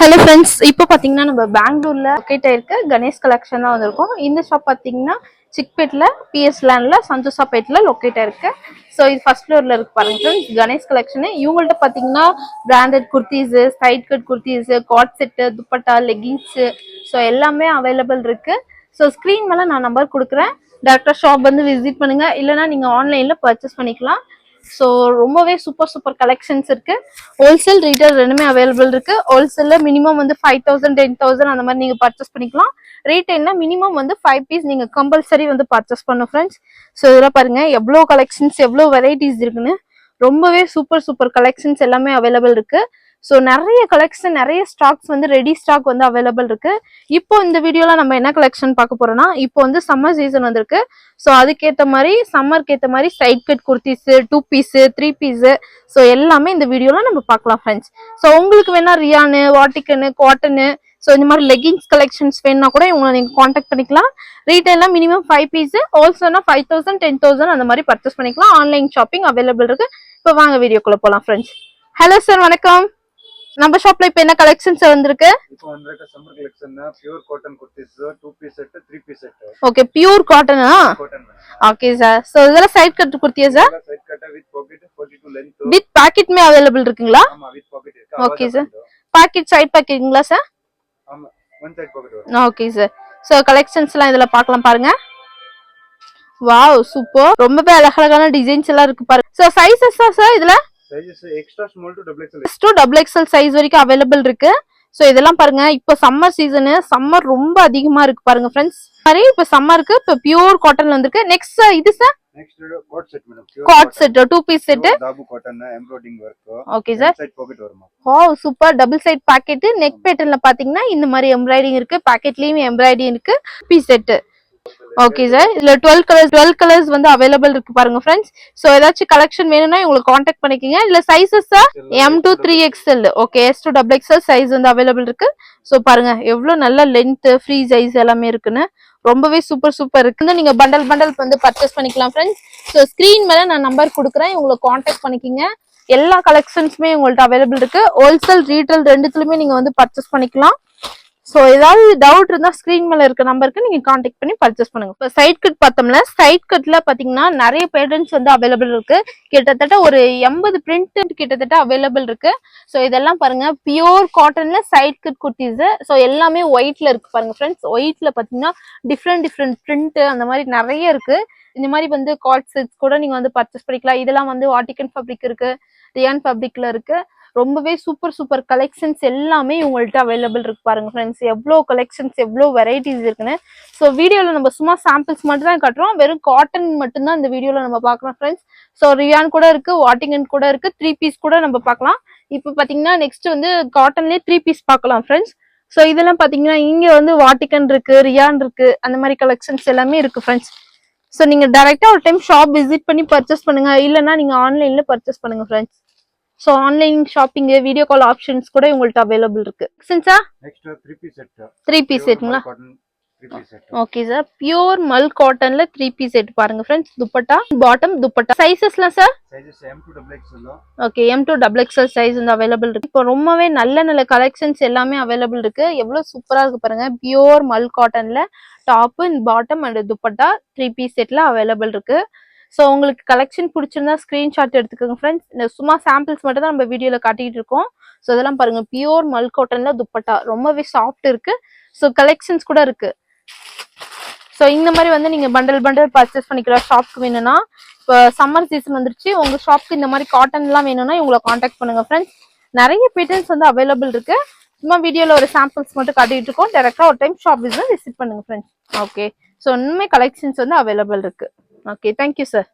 Hello friends, இப்போ பார்த்தீங்கன்னா நம்ம பெங்களூர்ல லொக்கேட் ஆயிருக்க கணேஷ் கலெக்ஷன் தான் வந்திருக்கோம். இந்த ஷாப் பார்த்தீங்கன்னா சிக்பேட்ல பிஎஸ் லேண்ட்ல சந்தோஷாப்பேட்ல லொக்கேட் ஆயிருக்கு. ஸோ இது ஃபர்ஸ்ட் ஃப்ளோர்ல இருக்கு பாருங்க ஃப்ரெண்ட்ஸ், கணேஷ் கலெக்ஷன். இவங்கள்ட்ட பார்த்தீங்கன்னா branded kurtis, side cut kurtis, cord set, dupatta, leggings, so எல்லாமே அவைலபிள் இருக்கு. ஸோ ஸ்க்ரீன் மேலே நான் நம்பர் கொடுக்குறேன். டேரக்டா ஷாப் வந்து விசிட் பண்ணுங்க, இல்லைனா நீங்க ஆன்லைன்ல பர்ச்சேஸ் பண்ணிக்கலாம். ஸோ ரொம்பவே சூப்பர் கலெக்ஷன்ஸ் இருக்கு. ஹோல்சேல் ரீட்டைல் ரெண்டுமே அவைலபிள் இருக்கு. ஹோல்சேல்ல மினிமம் வந்து 5000 10,000 அந்த மாதிரி நீங்க பர்ச்சேஸ் பண்ணிக்கலாம். ரீட்டைல்னா மினிமம் வந்து 5 பீஸ் நீங்க கம்பல்சரி வந்து பர்ச்சேஸ் பண்ணும் ஃப்ரெண்ட்ஸ். ஸோ இதெல்லாம் பாருங்க எவ்வளோ கலெக்ஷன்ஸ், எவ்வளோ வெரைட்டிஸ் இருக்குன்னு. ரொம்பவே சூப்பர் கலெக்ஷன்ஸ் எல்லாமே அவைலபிள் இருக்கு. ஸோ நிறைய கலெக்ஷன், நிறைய ஸ்டாக்ஸ் வந்து ரெடி ஸ்டாக் வந்து அவைலபிள் இருக்கு. இப்போ இந்த வீடியோல நம்ம என்ன கலெக்ஷன் பார்க்க போறோம்னா, இப்போ வந்து சம்மர் சீசன் வந்திருக்கு. ஸோ அதுக்கேற்ற மாதிரி சம்மருக்கு ஏற்ற மாதிரி side cut kurtis, 2 piece, 3 piece, so எல்லாமே இந்த வீடியோல நம்ம பார்க்கலாம் ஃப்ரெண்ட்ஸ். ஸோ உங்களுக்கு வேணா ரியானு, வாட்டிகனு, காட்டனு, ஸோ இந்த மாதிரி லெகின்ஸ் கலெக்ஷன்ஸ் வேணும்னா கூட இவங்களை நீங்க காண்டாக்ட் பண்ணிக்கலாம். ரீட்டைல்னா மினிமம் 5 பீஸ், ஹோல்சேல்னா 5000 10,000 அந்த மாதிரி பர்ச்சேஸ் பண்ணிக்கலாம். ஆன்லைன் ஷாப்பிங் அவைலபிள் இருக்கு. இப்போ வாங்க வீடியோக்குள்ள போலாம் ஃப்ரெண்ட்ஸ். ஹலோ சார், வணக்கம். நம்ம ஷாப்ல இப்ப என்ன கலெக்ஷன்ஸ் வந்திருக்கு? இப்போ வந்திருக்க சம்மர் கலெக்ஷன்னா pure cotton kurtis, 2 piece set, 3 piece set. Okay, pure காட்டனா? காட்டன். Okay sir. சோ இதெல்லாம் சைட் கட் குர்த்தியா sir? Side cut with pocket 42 length. With pocket may available இருக்குங்களா? ஆமா, வித் பாக்கெட் இருக்கு. Okay sir. பாக்கெட் சைட் பாக்கெட்டுங்களா sir? ஆமா, one side pocket வரும். Okay sir. So கலெக்ஷன்ஸ்லாம் இதெல பார்க்கலாம் பாருங்க. Wow, super. ரொம்பவே அழகழகான டிசைன்ஸ் எல்லாம் இருக்கு பாருங்க. சோ சைஸஸ் சார் இதுல? Sizes extra small to double XL. To double XL size வரைக்கும் அவைலபிள் இருக்கு. சோ இதெல்லாம் பாருங்க, இப்போ சம்மர் சீசன், சம்மர் ரொம்ப அதிகமா இருக்கு பாருங்க ஃப்ரெண்ட்ஸ். மாதிரி இப்போ சம்மருக்கு இப்போ பியூர் காட்டன் வந்திருக்கு. நெக்ஸ்ட் இது sir next coord set madam. Coord set 2 piece set, dabu cotton embroidery work. Okay sir. Side pocket வருமா? Wow, super. Double side pocket. Neck பேட்டர்ன்ல பாத்தீங்கன்னா இந்த மாதிரி எம்ப்ராய்டிங் இருக்கு. பாக்கெட்லயும் எம்ப்ராய்டிங் இருக்கு. Piece set. Okay sir. இதுல 12 கலர்ஸ் வந்து அவைலபிள் இருக்கு பாருங்க ஃப்ரெண்ட்ஸ். சோ ஏதாச்சும் கலெக்ஷன் வேணும்னா உங்களுக்கு காண்டாக்ட் பண்ணிக்கங்க. இல்ல sizes sir M to 3XL, okay, S to XXL size வந்து அவைலபிள் இருக்கு. சோ பாருங்க எவ்வளவு நல்ல லென்த், ஃப்ரீ சைஸ் எல்லாமே இருக்குன்னு. ரொம்பவே சூப்பர் இருக்கு. நீங்க பண்டல் வந்து பர்ச்சேஸ் பண்ணிக்கலாம் ஃப்ரெண்ட்ஸ். சோ ஸ்கிரீன் மேல நான் நம்பர் கொடுக்குறேன், உங்களுக்கு காண்டாக்ட் பண்ணிக்கங்க. எல்லா கலெக்ஷன்ஸுமே உங்கள்ட்ட அவைலபிள் இருக்கு. ஹோல்சேல் ரீட்டைல் ரெண்டுத்துலயுமே நீங்க வந்து பர்ச்சேஸ் பண்ணிக்கலாம். சோ ஏதாவது டவுட் இருந்தா ஸ்கிரீன் மேல இருக்க நம்பருக்கு நீங்க காண்டாக்ட் பண்ணி பர்ச்சேஸ் பண்ணுங்க. இப்போ சைட் கட் பார்த்தோம்ல, சைட் கட்ல பாத்தீங்கன்னா நிறைய பேட்டர்ன்ஸ் வந்து அவைலபிள் இருக்கு. கிட்டத்தட்ட ஒரு 80 பிரிண்ட் கிட்டத்தட்ட அவைலபிள் இருக்கு. சோ இதெல்லாம் பாருங்க பியூர் காட்டன்ல சைட் கட் குர்த்திஸ். சோ எல்லாமே ஒயிட்ல இருக்கு பாருங்க ஃப்ரெண்ட்ஸ். ஒயிட்ல பாத்தீங்கன்னா டிஃப்ரெண்ட் பிரிண்ட் அந்த மாதிரி நிறைய இருக்கு. இந்த மாதிரி வந்து காட் செட்ஸ் கூட நீங்க வந்து பர்ச்சேஸ் பண்ணிக்கலாம். இதெல்லாம் வந்து வாட்டிகன் ஃபேப்ரிக் இருக்கு, ரியான் ஃபேப்ரிக்ல இருக்கு. ரொம்பவே சூப்பர் கலெக்ஷன்ஸ் எல்லாமே உங்கள்ட்ட அவைலபிள் இருக்கு பாருங்க ஃப்ரெண்ட்ஸ். எவ்வளோ கலெக்ஷன்ஸ், எவ்வளோ வெரைட்டிஸ் இருக்குன்னு. ஸோ வீடியோவில் நம்ம சும்மா சாம்பிள்ஸ் மட்டும் தான் காட்டுறோம். வெறும் காட்டன் மட்டும்தான் இந்த வீடியோவில் நம்ம பார்க்குறோம் ஃப்ரெண்ட்ஸ். ஸோ ரியான் கூட இருக்கு, வாட்டிகன் கூட இருக்கு, 3 பீஸ் கூட நம்ம பார்க்கலாம். இப்போ பார்த்தீங்கன்னா நெக்ஸ்ட் வந்து காட்டன்லேயே 3 பீஸ் பார்க்கலாம் ஃப்ரெண்ட்ஸ். ஸோ இதெல்லாம் பார்த்தீங்கன்னா இங்கே வந்து வாட்டிகன் இருக்கு, ரியான் இருக்கு, அந்த மாதிரி கலெக்ஷன்ஸ் எல்லாமே இருக்கு ஃப்ரெண்ட்ஸ். ஸோ நீங்க டைரக்டா ஒரு டைம் ஷாப் விசிட் பண்ணி பர்ச்சேஸ் பண்ணுங்க, இல்லைன்னா நீங்க ஆன்லைன்ல பர்ச்சேஸ் பண்ணுங்க friends. So online shopping, video call options கூட உங்கள்ட்ட அவைலபிள் இருக்கு. சென்சா நெக்ஸ்ட் 3 பீஸ் செட். 3 பீஸ் செட்ங்களா? Okay sir. பியூர் மல் காட்டன்ல 3 பீஸ் செட் பாருங்க ஃப்ரெண்ட்ஸ். துப்பட்டா, பாட்டம், துப்பட்டா. சைஸஸ்லாம் sir? Sizes M to XXL. Okay, M to XXL size வந்து அவைலபிள் இருக்கு. இப்போ ரொம்பவே நல்ல கலெக்ஷன்ஸ் எல்லாமே அவைலபிள் இருக்கு. எவ்வளவு சூப்பரா இருக்கு பாருங்க. பியூர் மல் காட்டன்ல top, bottom and dupatta 3 piece செட்ல அவைலபிள் இருக்கு. ஸோ உங்களுக்கு கலெக்ஷன் பிடிச்சிருந்தா ஸ்கிரீன்ஷாட் எடுத்துக்கோங்க ஃப்ரெண்ட்ஸ். இந்த சும்மா சாம்பிள்ஸ் மட்டும் தான் நம்ம வீடியோல காட்டிட்டு இருக்கோம். ஸோ இதெல்லாம் பாருங்க பியூர் மல் காட்டன்ல துப்பட்டா ரொம்பவே சாஃப்ட் இருக்கு. ஸோ கலெக்ஷன்ஸ் கூட இருக்கு. ஸோ இந்த மாதிரி வந்து நீங்க பண்டல் பர்ச்சேஸ் பண்ணிக்கலாம். ஷாப்க்கு வேணும்னா இப்போ சம்மர் சீசன் வந்துருச்சு, உங்க ஷாப்க்கு இந்த மாதிரி காட்டன் எல்லாம் வேணும்னா இவங்களை காண்டாக்ட் பண்ணுங்க ஃப்ரெண்ட்ஸ். நிறைய பேட்டர்ன்ஸ் வந்து அவைலபிள் இருக்கு. சும்மா வீடியோல ஒரு சாம்பிள்ஸ் மட்டும் காட்டிட்டு இருக்கோம். டேரக்டா ஒரு டைம் ஷாப் விசிட் பண்ணுங்க ஃப்ரெண்ட்ஸ். ஓகே, ஸோ இன்னுமே கலெக்ஷன்ஸ் வந்து அவைலபிள் இருக்கு. Okay, thank you sir.